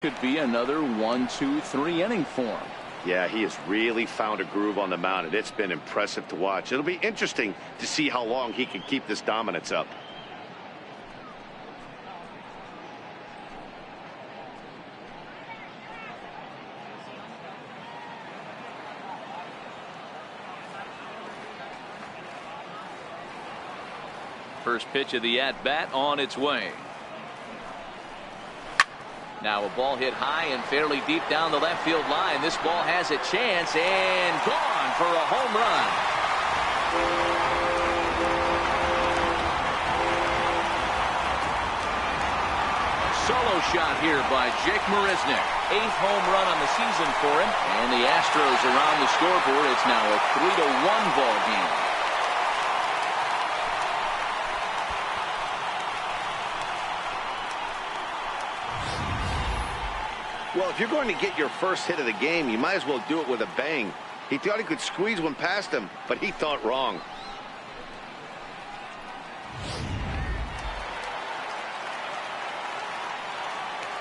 Could be another 1-2-3 inning for him. Yeah, he has really found a groove on the mound, and it's been impressive to watch. It'll be interesting to see how long he can keep this dominance up. First pitch of the at-bat on its way. Now a ball hit high and fairly deep down the left field line. This ball has a chance and gone for a home run. Solo shot here by Jake Marisnick. 8th home run on the season for him. And the Astros are on the scoreboard. It's now a 3-1 ball game. Well, if you're going to get your first hit of the game, you might as well do it with a bang. He thought he could squeeze one past him, but he thought wrong.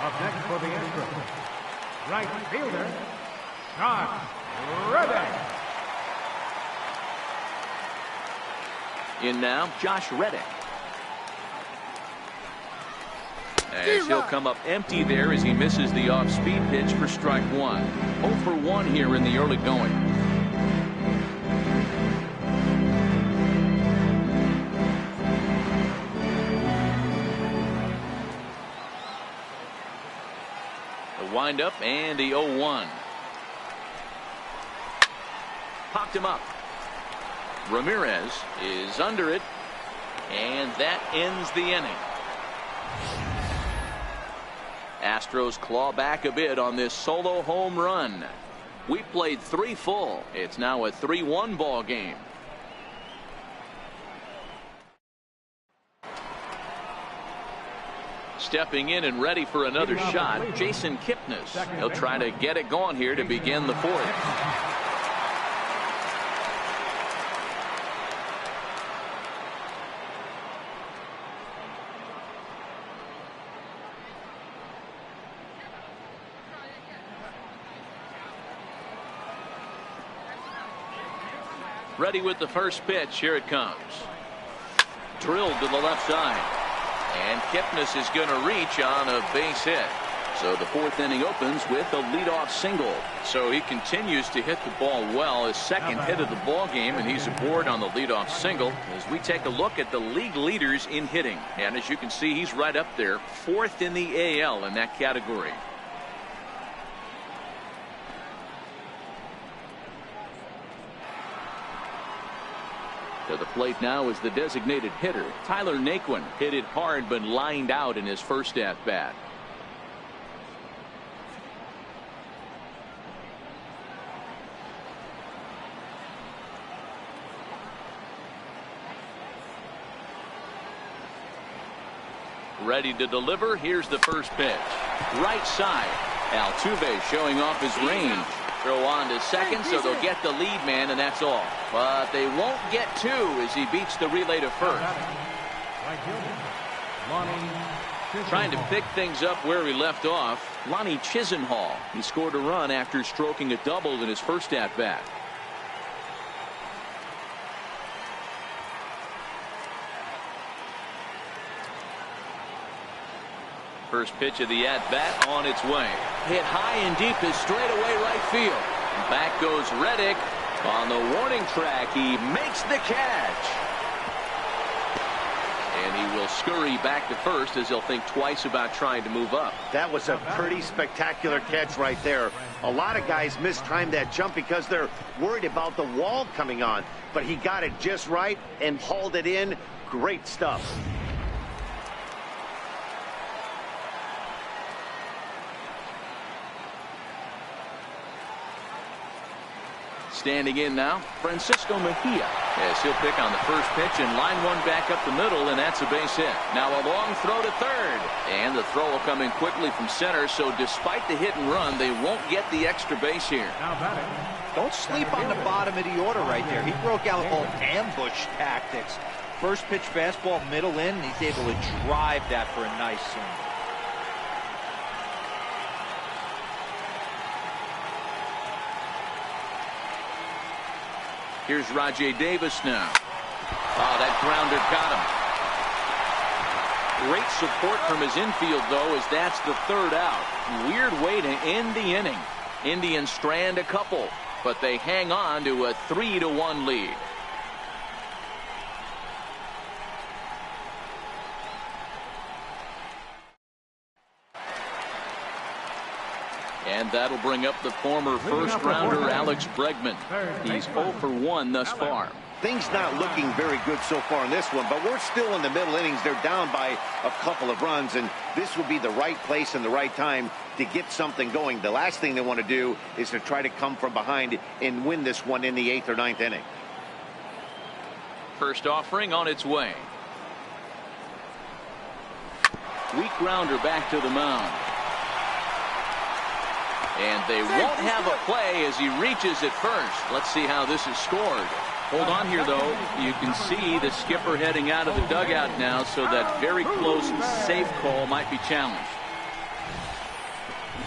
Up next for the Astros, right fielder, Josh Reddick. In now, Josh Reddick. As he'll come up empty there as he misses the off-speed pitch for strike one. 0 for 1 here in the early going. The windup and the 0-1. Popped him up. Ramirez is under it, and that ends the inning. Astros claw back a bit on this solo home run. We played 3 full. It's now a 3-1 ball game. Stepping in and ready for another shot, Jason Kipnis. He'll try to get it going here to begin the 4th. Ready with the first pitch. Here it comes. Drilled to the left side. And Kipnis is going to reach on a base hit. So the 4th inning opens with a leadoff single. So he continues to hit the ball well. His second hit of the ball game, and he's aboard on the leadoff single as we take a look at the league leaders in hitting. And as you can see, he's right up there, 4th in the AL in that category. To the plate now is the designated hitter, Tyler Naquin. Hit it hard but lined out in his first at-bat. Ready to deliver. Here's the first pitch. Right side. Altuve showing off his range. Throw on to second, so they'll get the lead man, and that's all. But they won't get 2 as he beats the relay to first. Trying to pick things up where he left off, Lonnie Chisenhall. He scored a run after stroking a double in his first at-bat. First pitch of the at-bat on its way. Hit high and deep to straightaway right field. And back goes Reddick on the warning track. He makes the catch. And he will scurry back to first as he'll think twice about trying to move up. That was a pretty spectacular catch right there. A lot of guys mistimed that jump because they're worried about the wall coming on. But he got it just right and hauled it in. Great stuff. Standing in now, Francisco Mejia, as he'll pick on the first pitch and line one back up the middle, and that's a base hit. Now a long throw to third, and the throw will come in quickly from center, so despite the hit and run, they won't get the extra base here. Don't sleep on the bottom of the order right there. He broke out all ambush tactics. First pitch fastball middle in, and he's able to drive that for a nice swing. Here's Rajay Davis now. Oh, that grounder got him. Great support from his infield, though, as that's the third out. Weird way to end the inning. Indians strand a couple, but they hang on to a 3-1 lead. And that'll bring up the former first-rounder Alex Bregman. He's 0 for 1 thus far. Things not looking very good so far in this one, but we're still in the middle innings. They're down by a couple of runs, and this would be the right place and the right time to get something going. The last thing they want to do is to try to come from behind and win this one in the 8th or 9th inning. First offering on its way. Weak grounder back to the mound. And they won't have a play as he reaches at first. Let's see how this is scored. Hold on here, though. You can see the skipper heading out of the dugout now, so that very close, safe call might be challenged.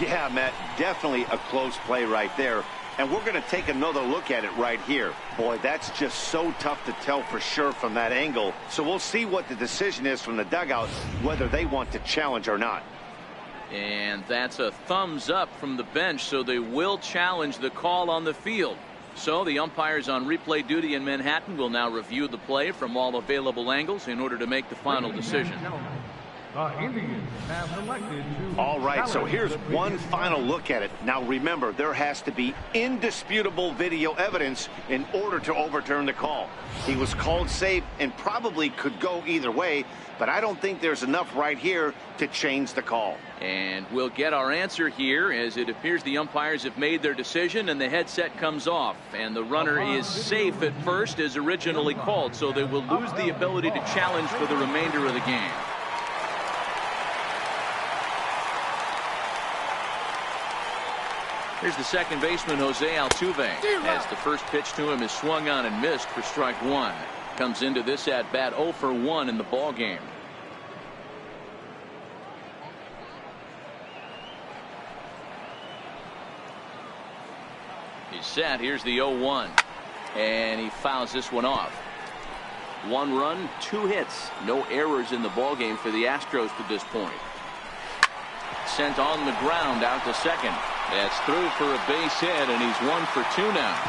Yeah, Matt, definitely a close play right there. And we're going to take another look at it right here. Boy, that's just so tough to tell for sure from that angle. So we'll see what the decision is from the dugout, whether they want to challenge or not. And that's a thumbs up from the bench, so they will challenge the call on the field. So the umpires on replay duty in Manhattan will now review the play from all available angles in order to make the final decision. All right, so here's one final look at it. Now remember, there has to be indisputable video evidence in order to overturn the call. He was called safe and probably could go either way, but I don't think there's enough right here to change the call. And we'll get our answer here, as it appears the umpires have made their decision and the headset comes off, and the runner is safe at first as originally called, so they will lose the ability to challenge for the remainder of the game. Here's the second baseman, Jose Altuve, as the first pitch to him is swung on and missed for strike one. Comes into this at bat 0 for 1 in the ball game. He's set. Here's the 0-1, and he fouls this one off. 1 run, 2 hits, no errors in the ball game for the Astros to this point. Sent on the ground out to second. That's through for a base hit, and he's 1 for 2 now.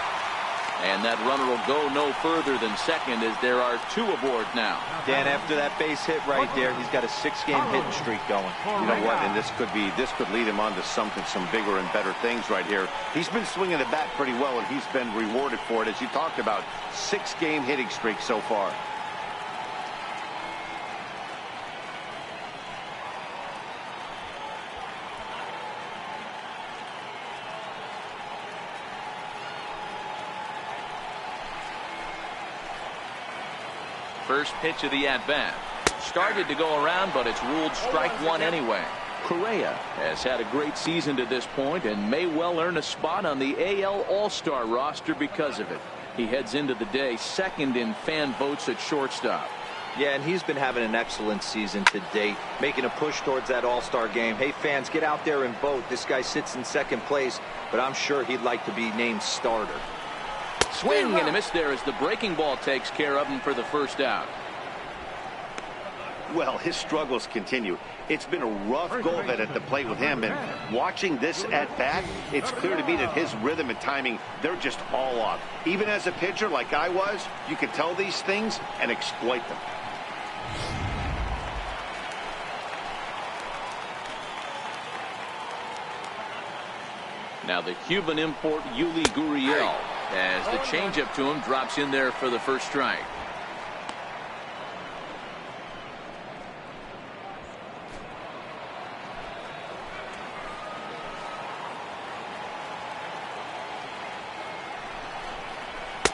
And that runner will go no further than second, as there are 2 aboard now. Dan, after that base hit right there, he's got a 6-game hitting streak going. You know what? And this could lead him on to some bigger and better things right here. He's been swinging the bat pretty well, and he's been rewarded for it, as you talked about. 6-game hitting streak so far. First pitch of the at-bat. Started to go around, but it's ruled strike one anyway. Correa has had a great season to this point and may well earn a spot on the AL All-Star roster because of it. He heads into the day second in fan votes at shortstop. Yeah, and he's been having an excellent season to date, making a push towards that All-Star game. Hey, fans, get out there and vote. This guy sits in second place, but I'm sure he'd like to be named starter. Swing and a miss there as the breaking ball takes care of him for the first out. Well, his struggles continue. It's been a rough go of it at the plate with him, and watching this at bat, it's clear to me that his rhythm and timing, they're just all off. Even as a pitcher like I was, you can tell these things and exploit them. Now the Cuban import Yuli Gurriel, as the changeup to him drops in there for the first strike.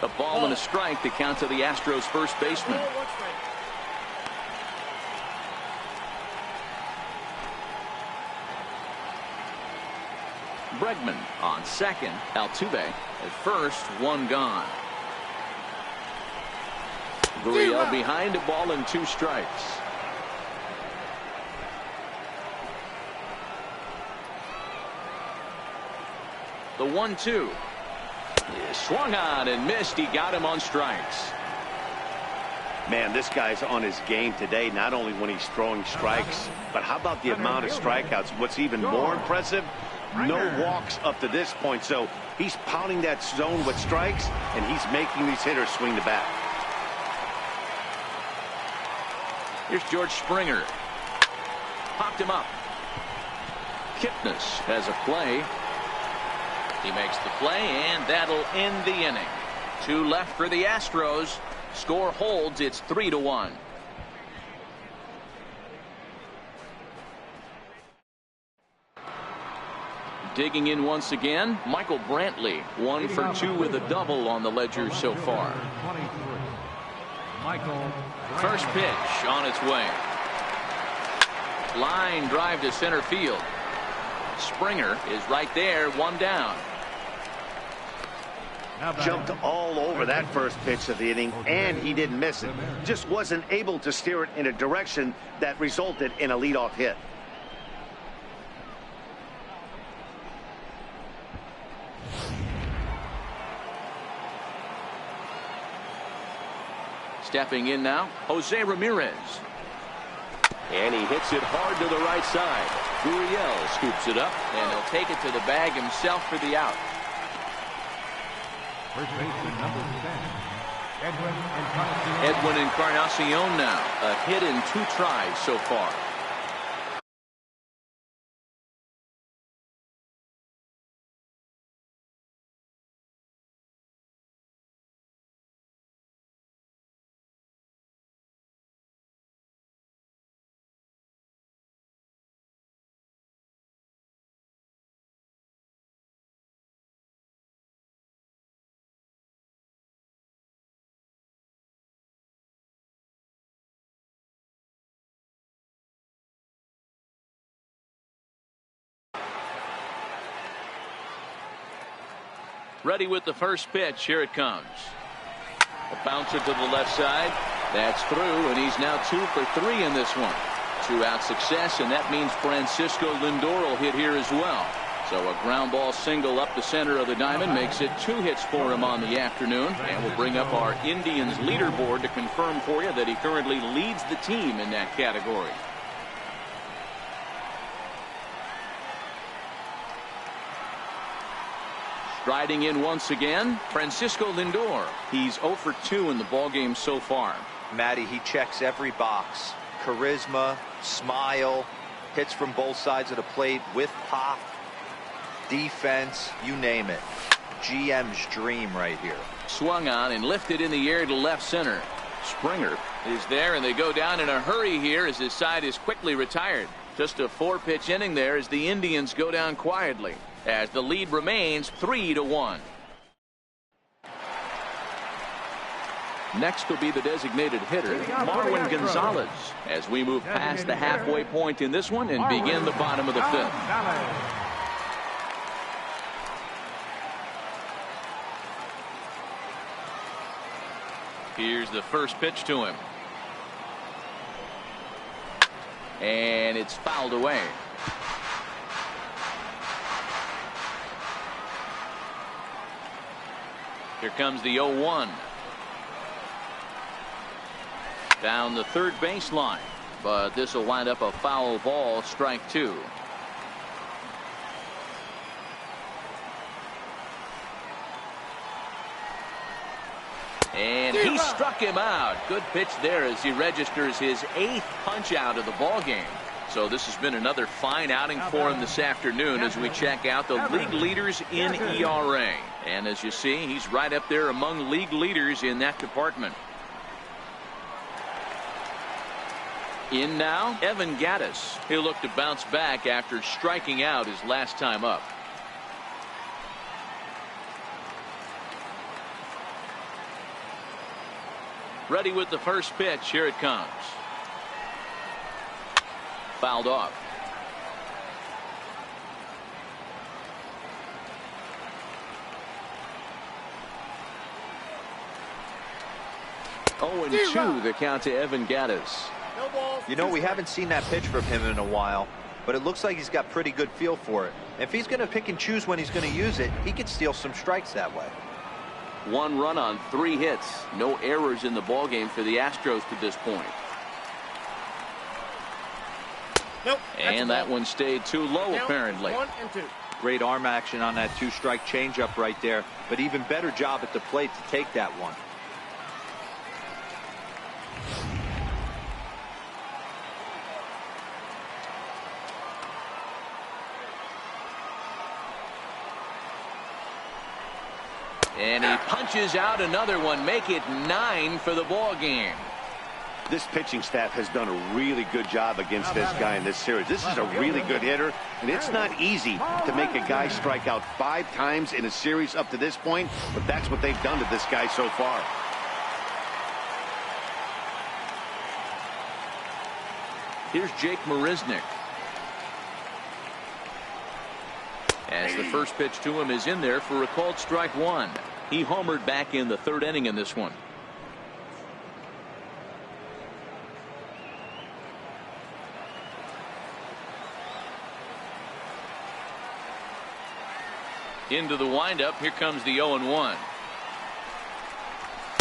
A ball and a strike to count to the Astros first baseman. Bregman on second. Altuve at first, 1 gone. Gurriel behind, a ball and 2 strikes. The 1-2. He swung on and missed. He got him on strikes. Man, this guy's on his game today, not only when he's throwing strikes, but how about the amount of strikeouts? What's even more impressive, no walks up to this point. So he's pounding that zone with strikes, and he's making these hitters swing the bat. Here's George Springer. Popped him up. Kipnis has a play. He makes the play, and that'll end the inning. 2 left for the Astros. Score holds. It's 3-1. Digging in once again, Michael Brantley, 1 for 2 with a double on the ledger so far. First pitch on its way. Line drive to center field. Springer is right there, 1 down. Jumped all over that first pitch of the inning, and he didn't miss it. Just wasn't able to steer it in a direction that resulted in a leadoff hit. Stepping in now, Jose Ramirez. And he hits it hard to the right side. Gurriel scoops it up, and he'll take it to the bag himself for the out. First baseman number 10, Edwin Encarnacion now. A hit in 2 tries so far. Ready with the first pitch. Here it comes. A bouncer to the left side. That's through, and he's now 2 for 3 in this one. 2-out success, and that means Francisco Lindor will hit here as well. So a ground ball single up the center of the diamond makes it 2 hits for him on the afternoon. And we'll bring up our Indians leaderboard to confirm for you that he currently leads the team in that category. Striding in once again, Francisco Lindor. He's 0 for 2 in the ballgame so far. Matty, he checks every box. Charisma, smile, hits from both sides of the plate with pop, defense, you name it. GM's dream right here. Swung on and lifted in the air to left center. Springer is there, and they go down in a hurry here as his side is quickly retired. Just a 4-pitch inning there as the Indians go down quietly, as the lead remains 3-1. Next will be the designated hitter, Marwin Gonzalez, as we move past the halfway point in this one and begin the bottom of the 5th. Here's the first pitch to him. And it's fouled away. Here comes the 0-1. Down the third baseline, but this will wind up a foul ball, strike 2. And he struck him out. Good pitch there as he registers his 8th punch out of the ball game. So this has been another fine outing for him this afternoon as we check out the league leaders in ERA. And as you see, he's right up there among league leaders in that department. In now, Evan Gattis. He'll look to bounce back after striking out his last time up. Ready with the first pitch. Here it comes. Fouled off. Oh, and 2 the count to Evan Gattis. You know, we haven't seen that pitch from him in a while, but it looks like he's got pretty good feel for it. If he's going to pick and choose when he's going to use it, he could steal some strikes that way. 1 run on 3 hits. No errors in the ballgame for the Astros to this point. Nope, and that one stayed too low, apparently. 1 and 2. Great arm action on that 2-strike changeup right there, but even better job at the plate to take that one. And he punches out another one, make it 9 for the ball game. This pitching staff has done a really good job against this guy in this series. This is a really good hitter, and it's not easy to make a guy strike out 5 times in a series up to this point, but that's what they've done to this guy so far. Here's Jake Marisnick. As the first pitch to him is in there for a called strike 1. He homered back in the 3rd inning in this one. Into the windup. Here comes the 0-1.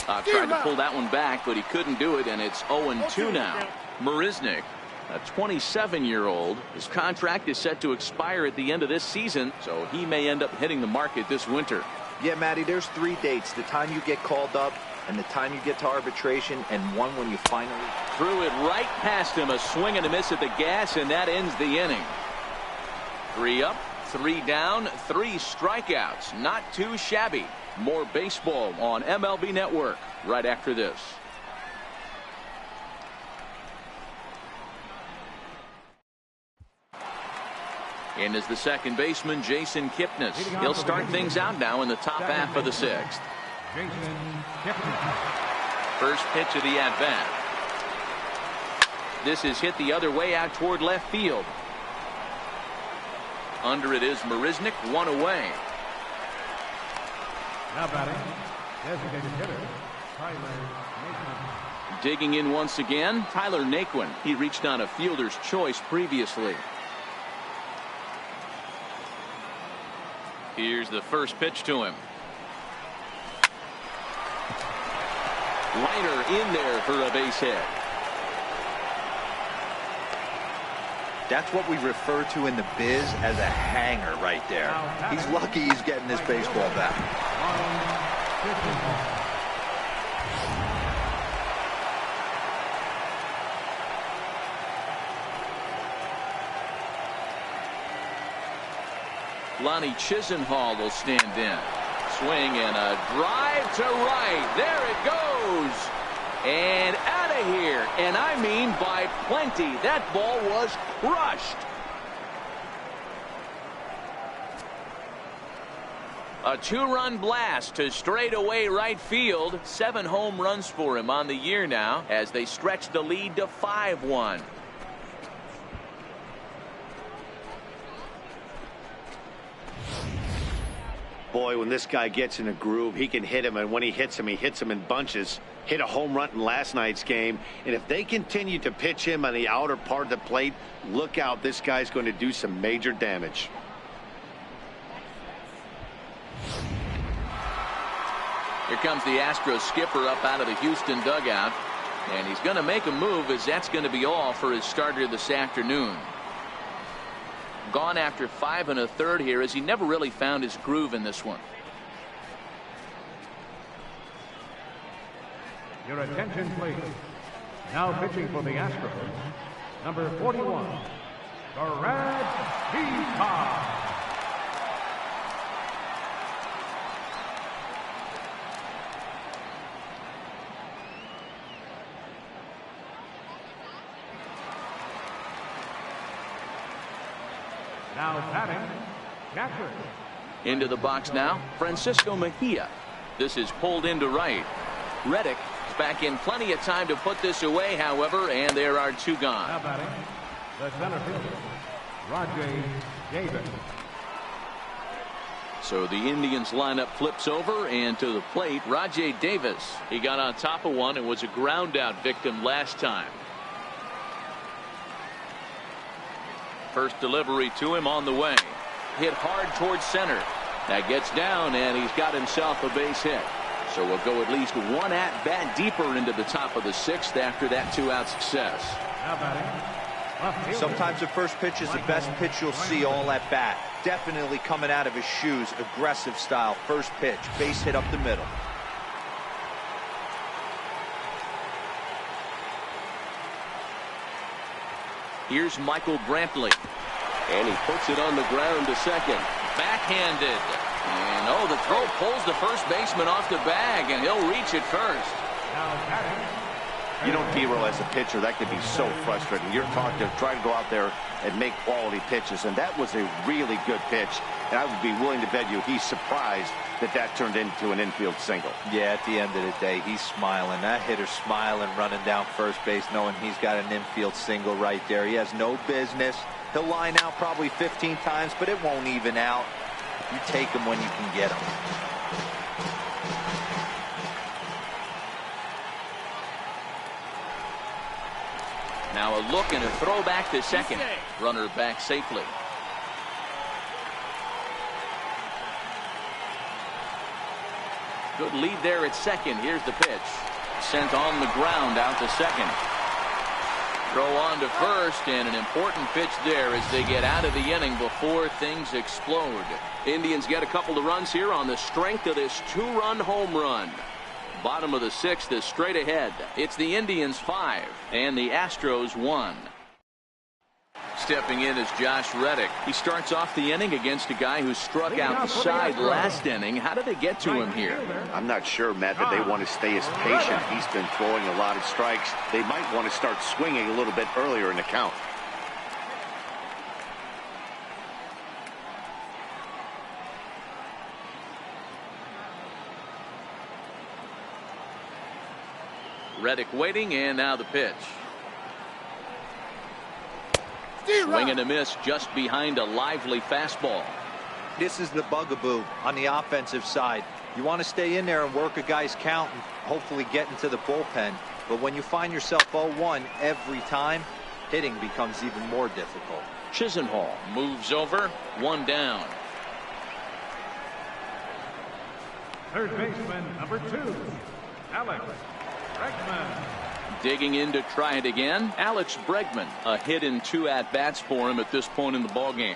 Tried to pull that one back, but he couldn't do it, and it's 0-2 now. Marisnick, a 27-year-old. His contract is set to expire at the end of this season, so he may end up hitting the market this winter. Yeah, Matty, there's 3 dates. The time you get called up, and the time you get to arbitration, and one when you finally... Threw it right past him. A swing and a miss at the gas, and that ends the inning. 3 up, 3 down, 3 strikeouts. Not too shabby. More baseball on MLB Network right after this. In is the second baseman, Jason Kipnis. He'll start things out now in the top half of the 6th. First pitch of the at-bat. This is hit the other way out toward left field. Under it is Marisnick, 1 away. Now batting, designated hitter, Tyler Naquin. Digging in once again, Tyler Naquin. He reached on a fielder's choice previously. Here's the first pitch to him. Liner in there for a base hit. That's what we refer to in the biz as a hanger right there. He's lucky he's getting this baseball back. Lonnie Chisenhall will stand in. Swing and a drive to right. There it goes. And out of here. And I mean by plenty. That ball was crushed. A 2-run blast to straightaway right field. 7 home runs for him on the year now as they stretch the lead to 5-1. Boy, when this guy gets in a groove, he can hit him, and when he hits him in bunches. Hit a home run in last night's game, and if they continue to pitch him on the outer part of the plate, look out, this guy's going to do some major damage. Here comes the Astros skipper up out of the Houston dugout, and he's going to make a move, as that's going to be all for his starter this afternoon. Gone after 5 1/3 here, as he never really found his groove in this one. Your attention, please. Now pitching for the Astros, number 41, Brad Peacock. Now batting, catcher. Into the box now, Francisco Mejia. This is pulled into right. Reddick is back in plenty of time to put this away, however, and there are 2 gone. Now batting, the center fielder, Rajay Davis. So the Indians lineup flips over, and to the plate, Rajay Davis. He got on top of one and was a ground out victim last time. First delivery to him on the way. Hit hard towards center. That gets down, and he's got himself a base hit. So we'll go at least one at-bat deeper into the top of the 6th after that 2-out success. Now batting. Sometimes the first pitch is the best pitch you'll see all at bat. Definitely coming out of his shoes. Aggressive style. First pitch. Base hit up the middle. Here's Michael Brantley. And he puts it on the ground to second. Backhanded. And oh, the throw pulls the first baseman off the bag, and he'll reach it first. Now batting. You know, D-Roll, as a pitcher, that could be so frustrating. You're taught to try to go out there and make quality pitches, and that was a really good pitch. And I would be willing to bet you he's surprised that that turned into an infield single. Yeah, at the end of the day, he's smiling. That hitter's smiling, running down first base, knowing he's got an infield single right there. He has no business. He'll line out probably 15 times, but it won't even out. You take him when you can get him. Now a look and a throw back to second. Runner back safely. Good lead there at second. Here's the pitch. Sent on the ground out to second. Throw on to first, and an important pitch there as they get out of the inning before things explode. Indians get a couple of runs here on the strength of this 2-run home run. Bottom of the 6th is straight ahead. It's the Indians 5 and the Astros 1. Stepping in is Josh Reddick. He starts off the inning against a guy who struck out the side last inning. How did they get to him here? I'm not sure, Matt, that they want to stay as patient. He's been throwing a lot of strikes. They might want to start swinging a little bit earlier in the count. Reddick waiting, and now the pitch. Swing and a miss just behind a lively fastball. This is the bugaboo on the offensive side. You want to stay in there and work a guy's count and hopefully get into the bullpen. But when you find yourself 0-1 every time, hitting becomes even more difficult. Chisenhall moves over, 1 down. Third baseman, number 2, Alex Bregman. Digging in to try it again, Alex Bregman. A hit in 2 at-bats for him at this point in the ballgame.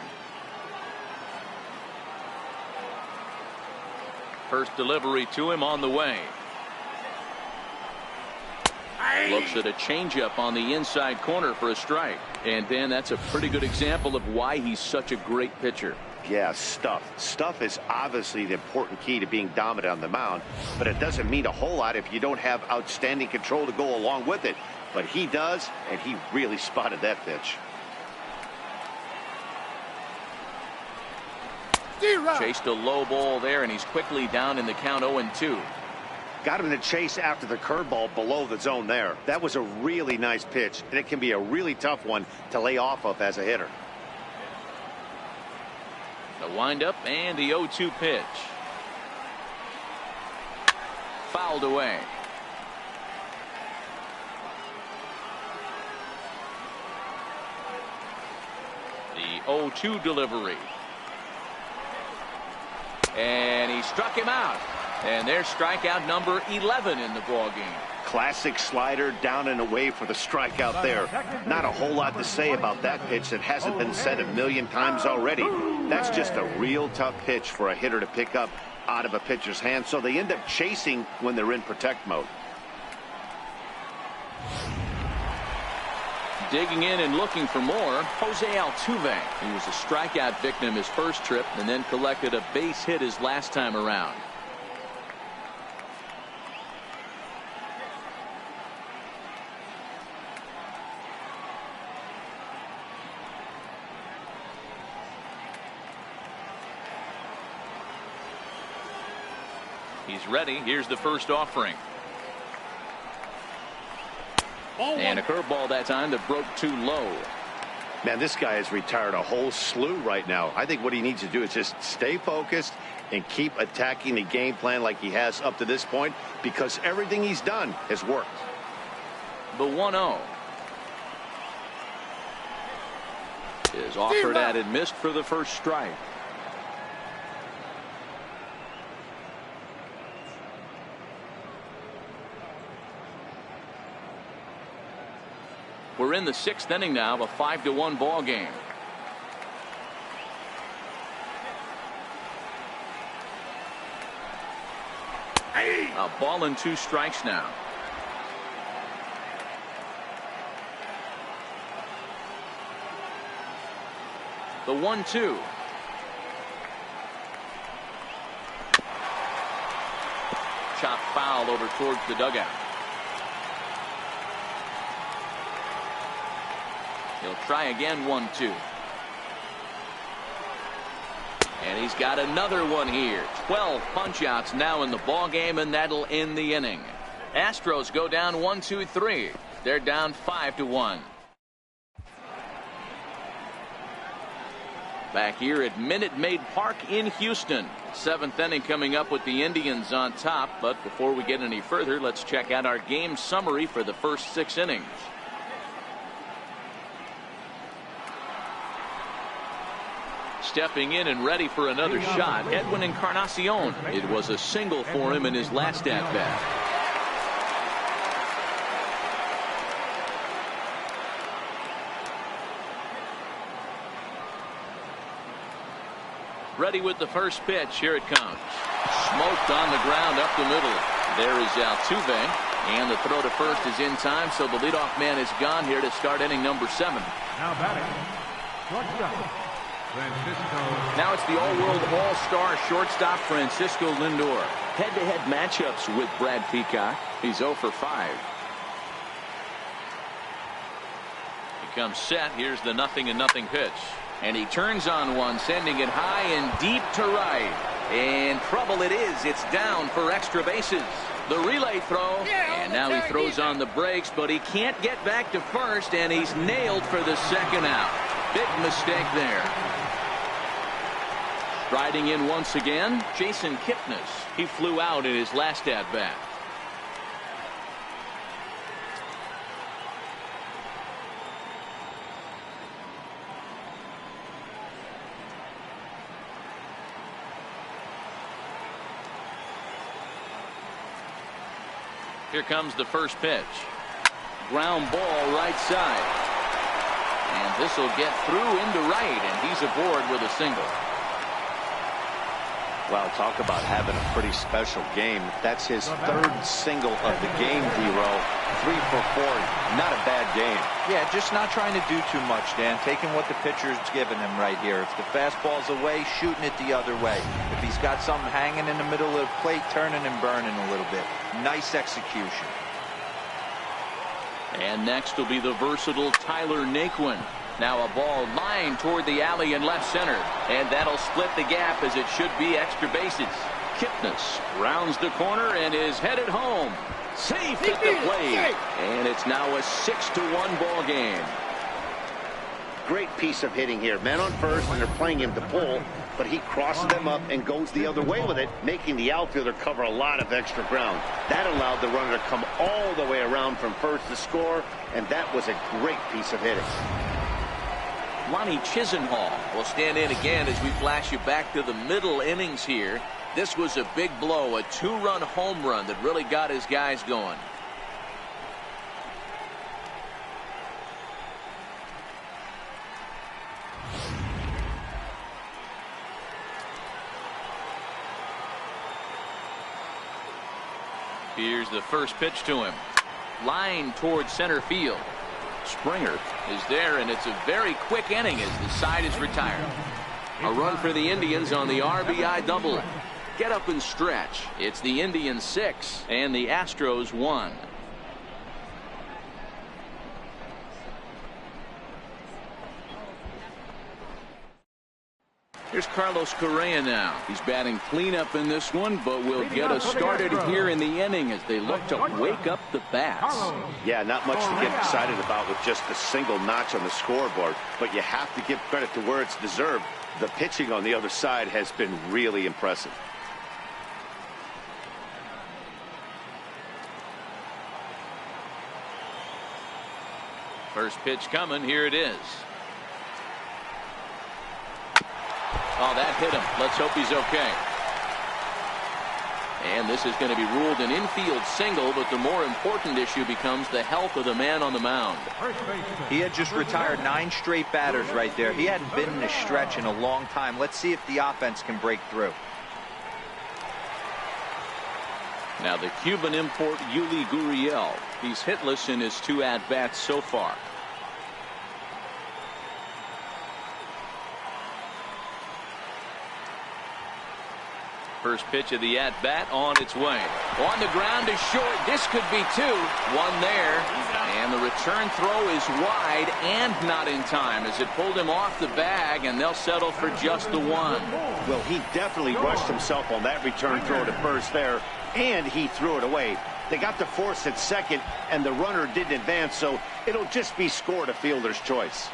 First delivery to him on the way. Looks at a changeup on the inside corner for a strike. And Dan, that's a pretty good example of why he's such a great pitcher. Yeah, stuff. Stuff is obviously the important key to being dominant on the mound, but it doesn't mean a whole lot if you don't have outstanding control to go along with it. But he does, and he really spotted that pitch. Chased a low ball there, and he's quickly down in the count 0-2. Got him to chase after the curveball below the zone there. That was a really nice pitch, and it can be a really tough one to lay off of as a hitter. The windup and the 0-2 pitch. Fouled away. The 0-2 delivery. And he struck him out. And there's strikeout number 11 in the ballgame. Classic slider down and away for the strikeout there. Not a whole lot to say about that pitch that hasn't been said a million times already. That's just a real tough pitch for a hitter to pick up out of a pitcher's hand, so they end up chasing when they're in protect mode. Digging in and looking for more, Jose Altuve. He was a strikeout victim his first trip and then collected a base hit his last time around. He's ready. Here's the first offering. And a curveball that time that broke too low. Man, this guy has retired a whole slew right now. I think what he needs to do is just stay focused and keep attacking the game plan like he has up to this point, because everything he's done has worked. The 1-0 is offered at and missed for the first strike. We're in the 6th inning now, a 5-1 ball game. A ball and 2 strikes now. The 1-2. Chop foul over towards the dugout. He'll try again. 1-2. And he's got another one here. 12 punch-outs now in the ball game, and that'll end the inning. Astros go down 1-2-3. They're down 5-1. Back here at Minute Maid Park in Houston. 7th inning coming up with the Indians on top. But before we get any further, let's check out our game summary for the first 6 innings. Stepping in and ready for another shot, Edwin Encarnacion. It was a single for him in his last at-bat. Ready with the first pitch. Here it comes. Smoked on the ground up the middle. There is Altuve. And the throw to first is in time, so the leadoff man is gone here to start inning number 7. Now batting, shortstop, Francisco. Now it's the all-world all-star shortstop Francisco Lindor. Head-to-head matchups with Brad Peacock. He's 0 for 5. He comes set. Here's the 0-0 pitch. And he turns on one, sending it high and deep to right. And trouble it is. It's down for extra bases. The relay throw. And now he throws on the brakes, but he can't get back to first, and he's nailed for the second out. Big mistake there. Striding in once again, Jason Kipnis. He flew out in his last at-bat. Here comes the first pitch. Ground ball right side. And this will get through into right, and he's aboard with a single. Well, talk about having a pretty special game. That's his 3rd single of the game, D-Row. 3 for 4. Not a bad game. Yeah, just not trying to do too much, Dan. Taking what the pitcher's giving him right here. If the fastball's away, shooting it the other way. If he's got something hanging in the middle of the plate, turning and burning a little bit. Nice execution. And next will be the versatile Tyler Naquin. Now a ball lined toward the alley in left center. And that'll split the gap as it should be extra bases. Kipnis rounds the corner and is headed home. Safe at the plate. And it's now a 6-1 ball game. Great piece of hitting here. Men on first, and they're playing him to pull. But he crosses them up and goes the other way with it, making the outfielder cover a lot of extra ground. That allowed the runner to come all the way around from first to score. And that was a great piece of hitting. Lonnie Chisenhall will stand in again as we flash you back to the middle innings here. This was a big blow, a 2-run home run that really got his guys going. Here's the first pitch to him. Line towards center field. Springer is there, and it's a very quick inning as the side is retired. A run for the Indians on the RBI double. Get up and stretch. It's the Indians 6 and the Astros 1. Here's Carlos Correa now. He's batting cleanup in this one, but will get us started here in the inning as they look to wake up the bats. Yeah, not much to get excited about with just a single notch on the scoreboard, but you have to give credit to where it's deserved. The pitching on the other side has been really impressive. First pitch coming. Here it is. Oh, that hit him. Let's hope he's okay. And this is going to be ruled an infield single, but the more important issue becomes the health of the man on the mound. He had just retired 9 straight batters right there. He hadn't been in a stretch in a long time. Let's see if the offense can break through. Now the Cuban import Yuli Gurriel. He's hitless in his 2 at-bats so far. First pitch of the at-bat on its way. On the ground is short. This could be 2. 1 there. And the return throw is wide and not in time as it pulled him off the bag, and they'll settle for just the 1. Well, he definitely rushed himself on that return throw to first there, and he threw it away. They got the force at second, and the runner didn't advance, so it'll just be scored a fielder's choice.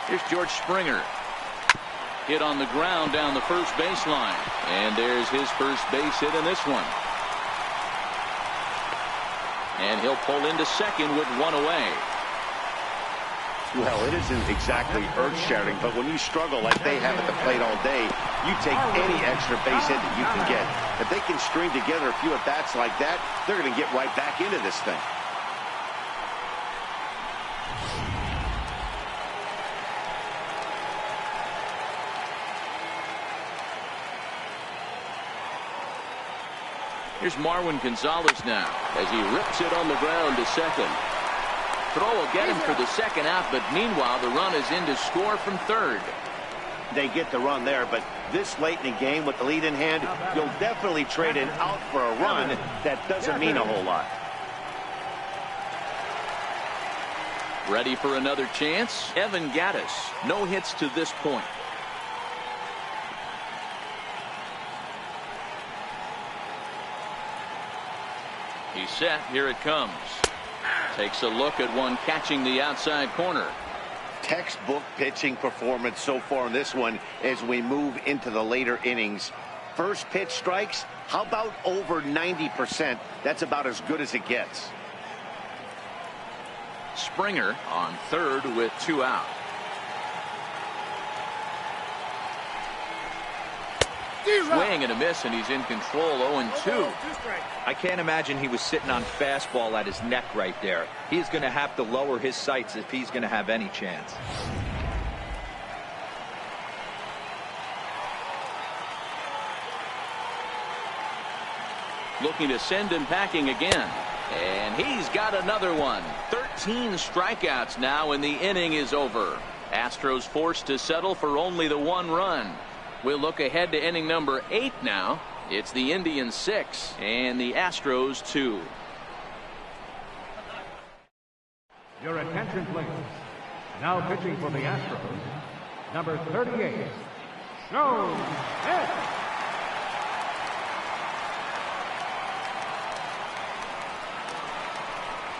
Here's George Springer. Hit on the ground down the first baseline. And there's his first base hit in this one. And he'll pull into second with 1 away. Well, it isn't exactly earth-shattering, but when you struggle like they have at the plate all day, you take any extra base hit that you can get. If they can string together a few at-bats like that, they're going to get right back into this thing. Here's Marwin Gonzalez now as he rips it on the ground to second. Throw will get him for the second out, but meanwhile the run is in to score from third. They get the run there, but this late in the game with the lead in hand, you'll definitely trade an out for a run. That doesn't mean a whole lot. Ready for another chance? Evan Gattis. No hits to this point. He's set. Here it comes. Takes a look at one catching the outside corner. Textbook pitching performance so far in this one as we move into the later innings. First pitch strikes, how about over 90%? That's about as good as it gets. Springer on third with 2 out. Swing and a miss, and he's in control. 0-2. I can't imagine he was sitting on fastball at his neck right there. He's going to have to lower his sights if he's going to have any chance. Looking to send him packing again. And he's got another one. 13 strikeouts now, and the inning is over. Astros forced to settle for only the 1 run. We'll look ahead to inning number 8 now. It's the Indians 6 and the Astros 2. Your attention, please. Now pitching for the Astros, number 38, Joe Hicks.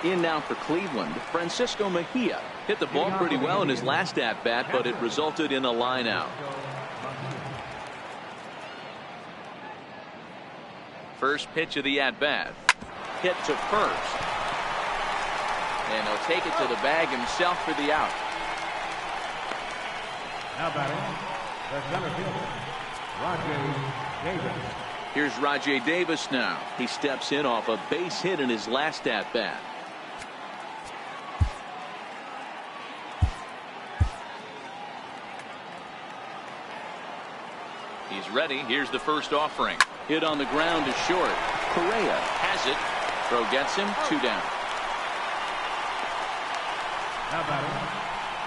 In now for Cleveland, Francisco Mejia hit the ball pretty well in his last at-bat, but it resulted in a line out. First pitch of the at-bat. Hit to first. And he'll take it to the bag himself for the out. Now batting, the center fielder, Rajay Davis. Here's Rajay Davis now. He steps in off a base hit in his last at-bat. He's ready. Here's the first offering. Hit on the ground is short. Correa has it. Throw gets him. 2 down. Now batting,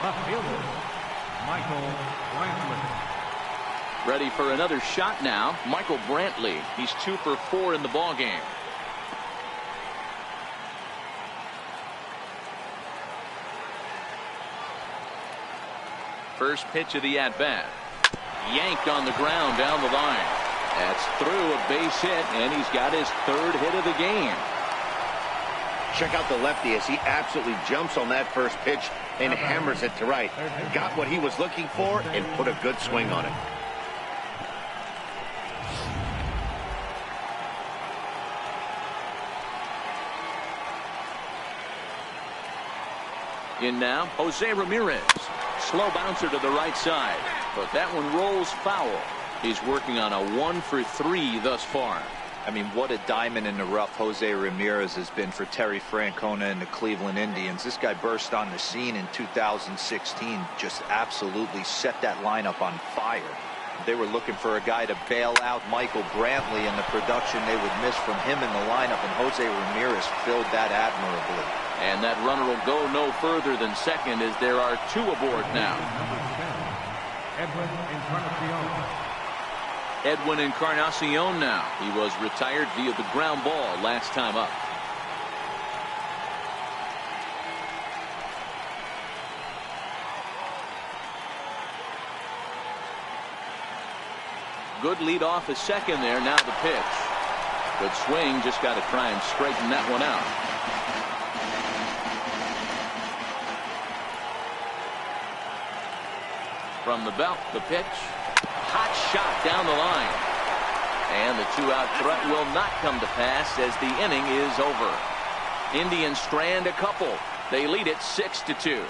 left fielder, Michael Brantley. Ready for another shot now. Michael Brantley. He's 2 for 4 in the ballgame. First pitch of the at-bat. Yanked on the ground down the line. That's through a base hit, and he's got his 3rd hit of the game. Check out the lefty as he absolutely jumps on that first pitch and hammers it to right. Got what he was looking for and put a good swing on it. In now, Jose Ramirez. Slow bouncer to the right side, but that one rolls foul. He's working on a 1 for 3 thus far. I mean, what a diamond in the rough Jose Ramirez has been for Terry Francona and the Cleveland Indians. This guy burst on the scene in 2016, just absolutely set that lineup on fire. They were looking for a guy to bail out Michael Brantley, and the production they would miss from him in the lineup, and Jose Ramirez filled that admirably. And that runner will go no further than second as there are 2 aboard now. Edwin Encarnacion now. He was retired via the ground ball last time up. Good lead off a second there. Now the pitch. Good swing. Just got to try and straighten that one out. From the belt, the pitch. Hot shot down the line. And the 2-out threat will not come to pass as the inning is over. Indians strand a couple. They lead it 6-2.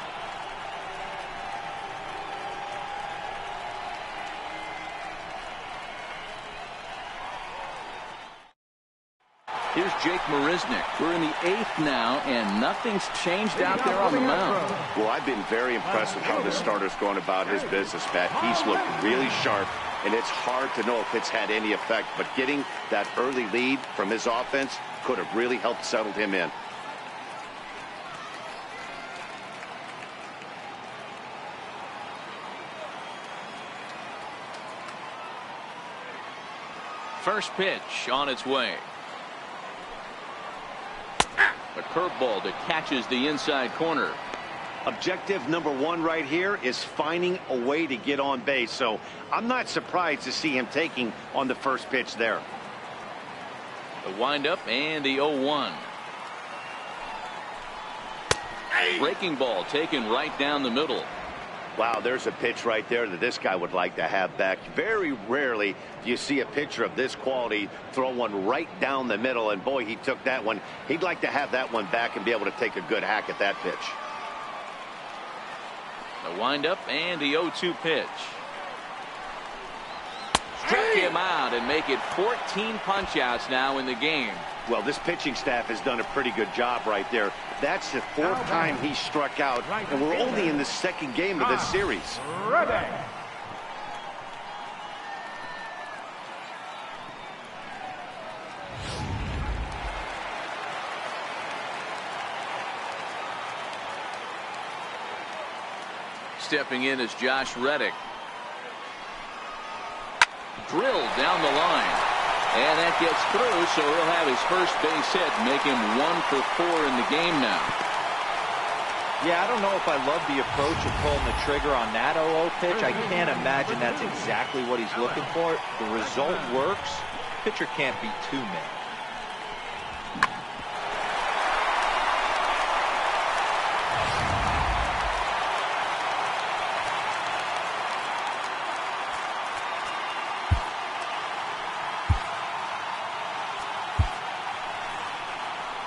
Here's Jake Marisnick. We're in the 8th now, and nothing's changed out there on the mound. Well, I've been very impressed with how this starter's going about his business, Pat. He's looked really sharp, and it's hard to know if it's had any effect, but getting that early lead from his offense could have really helped settle him in. First pitch on its way. A curveball that catches the inside corner. Objective number 1 right here is finding a way to get on base. So I'm not surprised to see him taking on the first pitch there. The windup and the 0-1. Breaking ball taken right down the middle. Wow, there's a pitch right there that this guy would like to have back. Very rarely do you see a pitcher of this quality throw one right down the middle, and boy, he took that one. He'd like to have that one back and be able to take a good hack at that pitch. The windup and the 0-2 pitch. Struck him out and make it 14 punch-outs now in the game. Well, this pitching staff has done a pretty good job right there. That's the 4th time he struck out, and we're only in the 2nd game of this series. Ready. Stepping in is Josh Reddick. Drilled down the line. And that gets through, so he'll have his first base hit, make him 1 for 4 in the game now. Yeah, I don't know if I love the approach of pulling the trigger on that 0-0 pitch. I can't imagine that's exactly what he's looking for. The result works. Pitcher can't be too mad.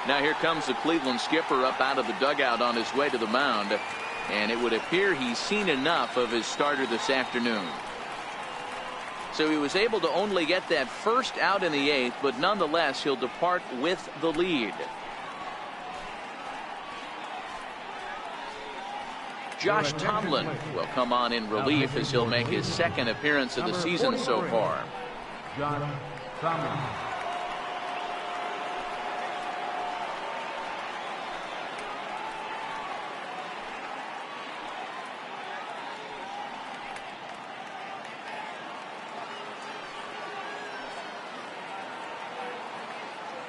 Now here comes the Cleveland skipper up out of the dugout on his way to the mound, and it would appear he's seen enough of his starter this afternoon. So he was able to only get that first out in the 8th, but nonetheless he'll depart with the lead. Josh Tomlin will come on in relief as he'll make his 2nd appearance of the season so far. Josh Tomlin.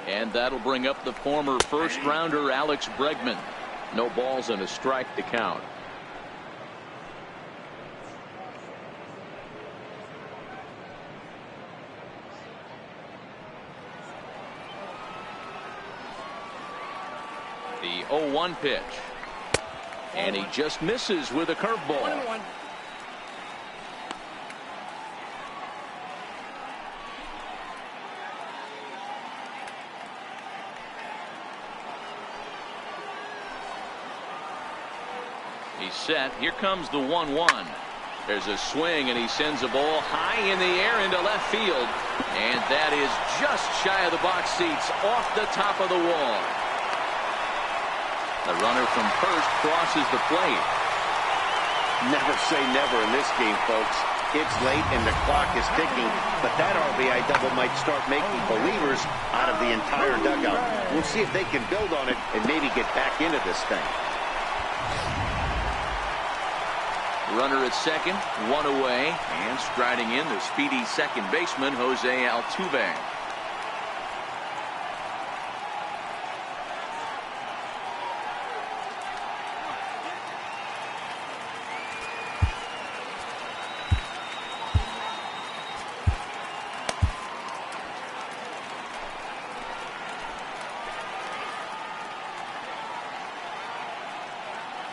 And that'll bring up the former first-rounder Alex Bregman. No balls and a strike to count. The 0-1 pitch. And he just misses with a curveball. He's set. Here comes the 1-1. There's a swing, and he sends a ball high in the air into left field. And that is just shy of the box seats, off the top of the wall. The runner from first crosses the plate. Never say never in this game, folks. It's late and the clock is ticking, but that RBI double might start making believers out of the entire dugout. We'll see if they can build on it and maybe get back into this thing. Runner at second, one away, and striding in the speedy second baseman, Jose Altuve.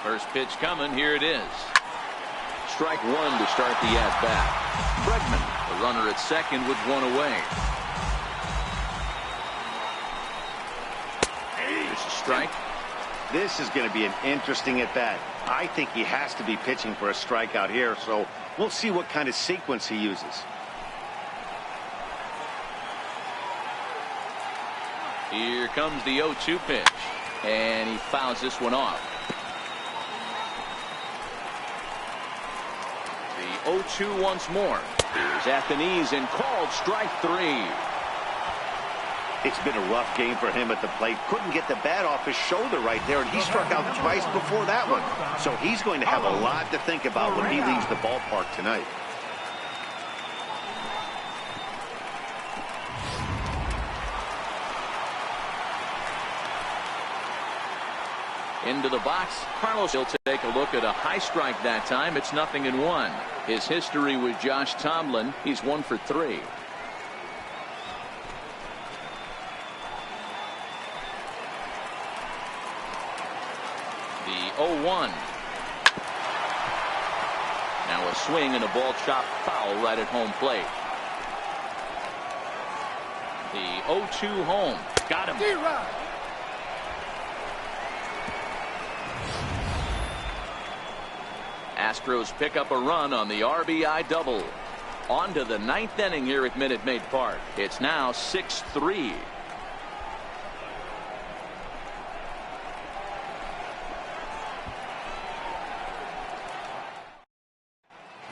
First pitch coming, here it is. Strike one to start the at-bat. Bregman, the runner at second with one away. There's a strike. This is going to be an interesting at-bat. I think he has to be pitching for a strikeout here, so we'll see what kind of sequence he uses. Here comes the 0-2 pitch, and he fouls this one off. The 0-2 once more. Here's at the knees and called strike three. It's been a rough game for him at the plate. Couldn't get the bat off his shoulder right there, and he struck out twice before that one. So he's going to have a lot to think about when he leaves the ballpark tonight. Into the box. Carlos will take a look at a high strike that time. It's 0-1. His history with Josh Tomlin, he's 1 for 3. The 0-1. Now a swing and a ball chopped foul right at home plate. The 0-2 home. Got him. Astros pick up a run on the RBI double. On to the 9th inning here at Minute Maid Park. It's now 6-3.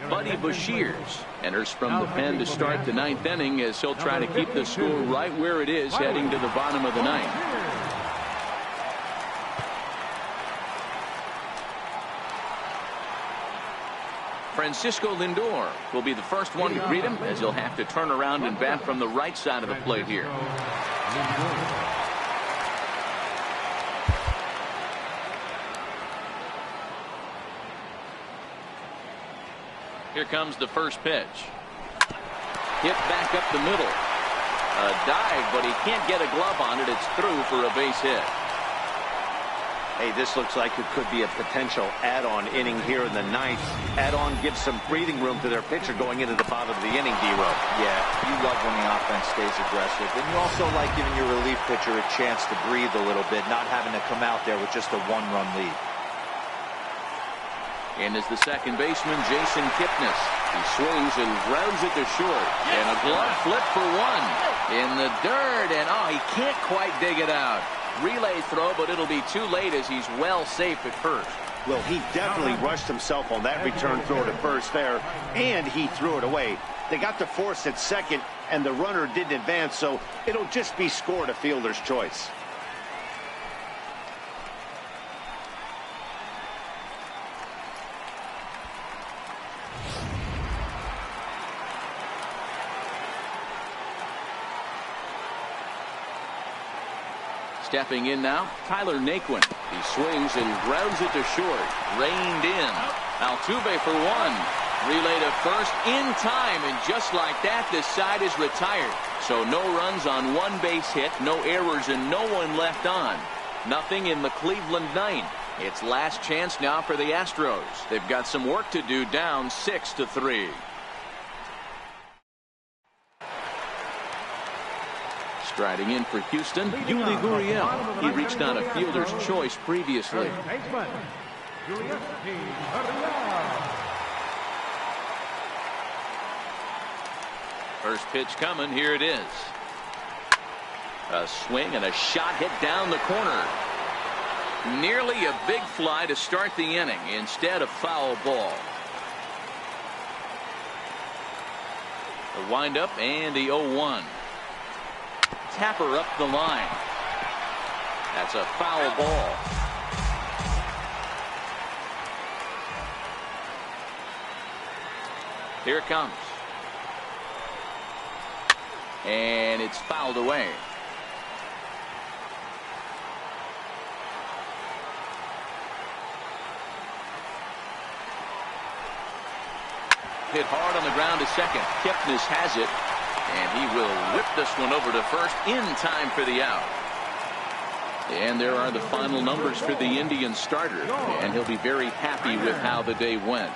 Buddy Bashirs enters from the pen to start the 9th inning as he'll try to keep the score right where it is heading to the bottom of the 9th. Francisco Lindor will be the first one to greet him as he'll have to turn around and bat from the right side of the plate here. Here comes the first pitch. Hit back up the middle. A dive, but he can't get a glove on it. It's through for a base hit. Hey, this looks like it could be a potential add-on inning here in the 9th. Add-on gives some breathing room to their pitcher going into the bottom of the inning, D-Row. Yeah, you love when the offense stays aggressive. And you also like giving your relief pitcher a chance to breathe a little bit, not having to come out there with just a one-run lead. And is the second baseman, Jason Kipnis. He swings and grounds it to short. And a glove flip for one. In the dirt, and he can't quite dig it out. Relay throw, but it'll be too late as he's well safe at first. Well, he definitely rushed himself on that return throw to first there, and he threw it away. They got to force at second, and the runner didn't advance, so it'll just be scored a fielder's choice. Stepping in now, Tyler Naquin. He swings and grounds it to short. Reined in. Altuve for one. Relay to first in time, and just like that, this side is retired. So no runs on one base hit, no errors, and no one left on. Nothing in the Cleveland 9th. It's last chance now for the Astros. They've got some work to do, down 6-3. Striding in for Houston, Yuli Gurriel. He reached on a fielder's choice previously. First pitch coming. Here it is. A swing and a shot hit down the corner. Nearly a big fly to start the inning. Instead, a foul ball. The windup and the 0-1. Tapper up the line. That's a foul ball. Here it comes. And it's fouled away. Hit hard on the ground to second. Kipnis has it, and he will whip this one over to first in time for the out. And there are the final numbers for the Indian starter, and he'll be very happy with how the day went.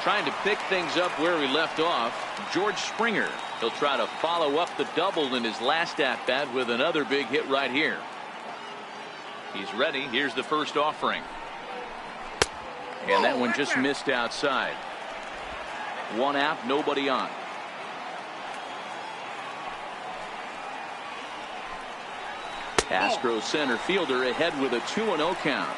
Trying to pick things up where we left off, George Springer. He'll try to follow up the double in his last at-bat with another big hit right here. He's ready. Here's the first offering. And that one just missed outside. One out, nobody on. Astros center fielder ahead with a 2-0 count.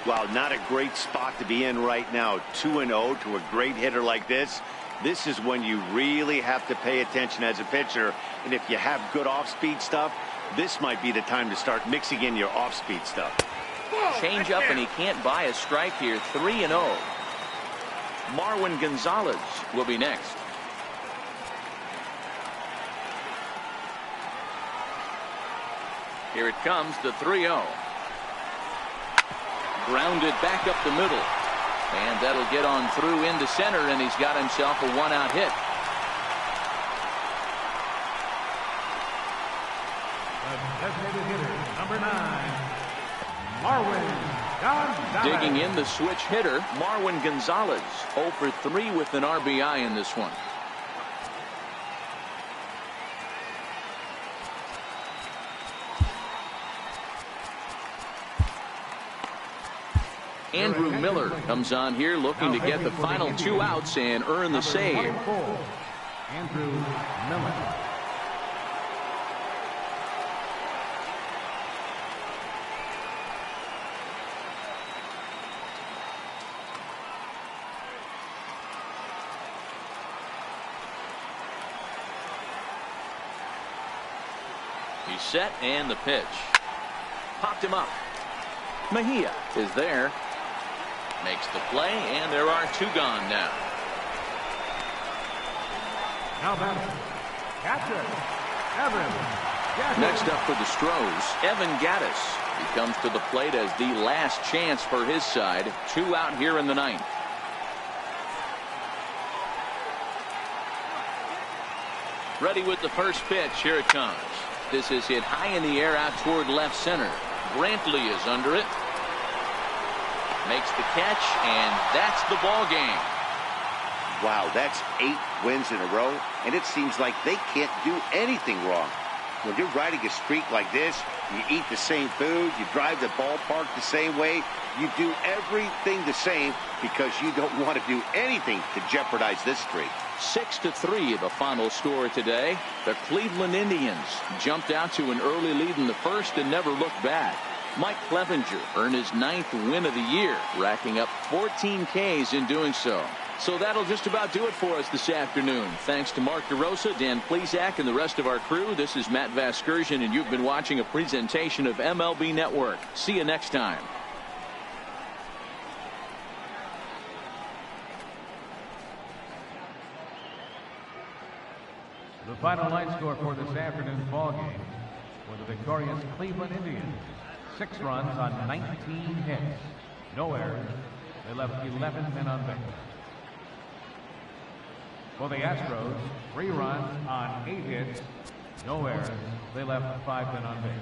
Wow, not a great spot to be in right now. 2-0 to a great hitter like this. This is when you really have to pay attention as a pitcher. And if you have good off-speed stuff, this might be the time to start mixing in your off-speed stuff. Change up, and he can't buy a strike here. 3-0. Marwin Gonzalez will be next. Here it comes, the 3-0. Grounded back up the middle. And that'll get on through into center, and he's got himself a one-out hit. The designated hitter, number 9, Marwin Gonzalez. Digging in the switch hitter, Marwin Gonzalez. 0 for 3 with an RBI in this one. Andrew Miller comes on here looking to get the final 2 outs and earn the save. Andrew Miller. He's set, and the pitch. Popped him up. Mejia is there. Makes the play, and there are 2 gone now. Now batting, catcher, Evan Gattis. Next up for the Stros, Evan Gattis. He comes to the plate as the last chance for his side. 2 out here in the 9th. Ready with the first pitch. Here it comes. This is hit high in the air out toward left center. Brantley is under it. Makes the catch, and that's the ball game. Wow, that's 8 wins in a row, and it seems like they can't do anything wrong. When you're riding a streak like this, you eat the same food, you drive the ballpark the same way, you do everything the same because you don't want to do anything to jeopardize this streak. 6-3 the final score today. The Cleveland Indians jumped out to an early lead in the first and never looked back. Mike Clevenger earned his 9th win of the year, racking up 14 Ks in doing so. So that'll just about do it for us this afternoon. Thanks to Mark DeRosa, Dan Plesac, and the rest of our crew. This is Matt Vasgersian, and you've been watching a presentation of MLB Network. See you next time. The final line score for this afternoon's ball game for the victorious Cleveland Indians. 6 runs on 19 hits. No errors. They left 11 men on base. For the Astros, 3 runs on 8 hits. No errors. They left 5 men on base.